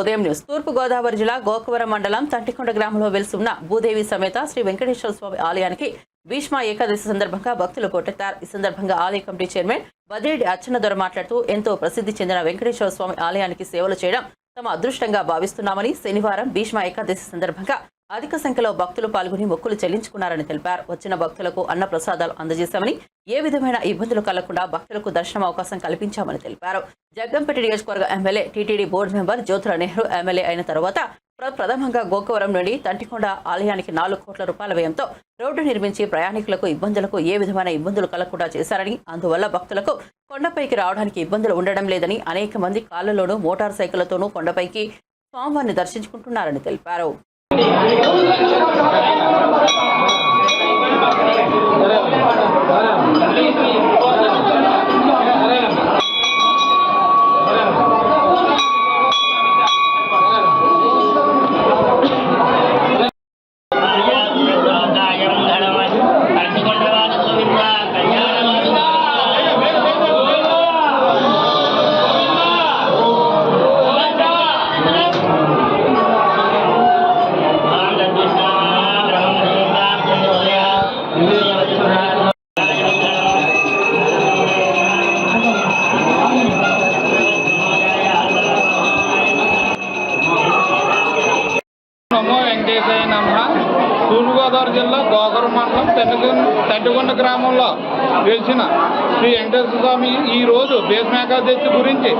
ఉదయం న్యూస్. తూర్పు గోదావరి జిల్లా గోకవరం మండలం తంటికొండ గ్రామంలో వెలిసి ఉన్న భూదేవి సమేత శ్రీ వెంకటేశ్వర స్వామి ఆలయానికి భీష్మ ఏకాదశి సందర్భంగా భక్తులు పోటెత్తారు. ఈ సందర్భంగా ఆలయ కమిటీ చైర్మన్ బదిరెడ్డి అచ్చెన్నదొర మాట్లాడుతూ ఎంతో ప్రసిద్ధి చెందిన వెంకటేశ్వర స్వామి ఆలయానికి సేవలు చేయడం తమ అదృష్టంగా భావిస్తున్నామని, శనివారం భీష్మ ఏకాదశి సందర్భంగా అధిక సంఖ్యలో భక్తులు పాల్గొని మొక్కులు చెల్లించుకున్నారని తెలిపారు. వచ్చిన భక్తులకు అన్న ప్రసాదాలు అందజేశామని, ఏ విధమైన ఇబ్బందులు కలగకుండా భక్తులకు దర్శనం అవకాశం కల్పించామని తెలిపారు. జగ్గంపేట నియోజకవర్గ MLA, TTD board member Jyothula Nehru MLA అయిన తర్వాత ప్రథమంగా గోకవరం నుండి తంటికొండ ఆలయానికి 4 కోట్ల రూపాయల వ్యయంతో రోడ్డు నిర్మించి ప్రయాణికులకు ఇబ్బందులకు ఏ విధమైన ఇబ్బందులు కలగకుండా చేశారని, అందువల్ల భక్తులకు కొండపైకి రావడానికి ఇబ్బందులు ఉండడం లేదని, అనేక మంది కాళ్లలోనూ మోటార్ సైకిళ్లతోనూ కొండపైకి స్వామివారిని దర్శించుకుంటున్నారని తెలిపారు. నమో వెంకటేశాయ నమః. తూర్పుగోదావరి జిల్లా గోకవరం మండలం తంటికొండ గ్రామంలో వెలిసిన శ్రీ వెంకటేశ్వర స్వామి ఈరోజు భీష్మ ఏకాదశి గురించి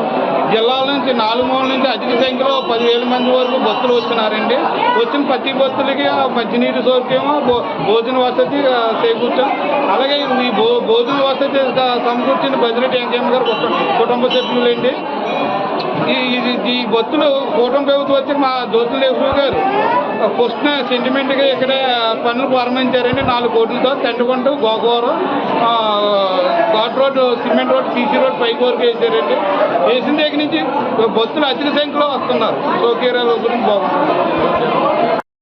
జిల్లాల నుంచి 4 మూలల నుంచి అధిక సంఖ్యలో 10,000 మంది వరకు భక్తులు వచ్చినారండి. వచ్చిన ప్రతి భక్తులకి మంచినీరు సౌకర్యము, భోజన వసతి చేకూర్చాం. అలాగే ఈ భోజన వసతి సమకూర్చిన బదిరెడ్డి వెంకయ్య గారు కుటుంబ సభ్యులండి. ఈ భక్తులు కూటమి ప్రభుత్వం వచ్చి మా జ్యోతుల నెహ్రూ గారు ఫస్ట్ సెంటిమెంట్గా ఇక్కడ పనులు ప్రారంభించారండి. 4 కోట్లతో Tantikonda Gokavaram ghat road, cement road, CC road పైకి వరకు వేసారండి. వేసిన దగ్గర నుంచి భక్తులు అధిక సంఖ్యలో వస్తున్నారు. సౌకర్యాల గురించి బాగుంటుంది.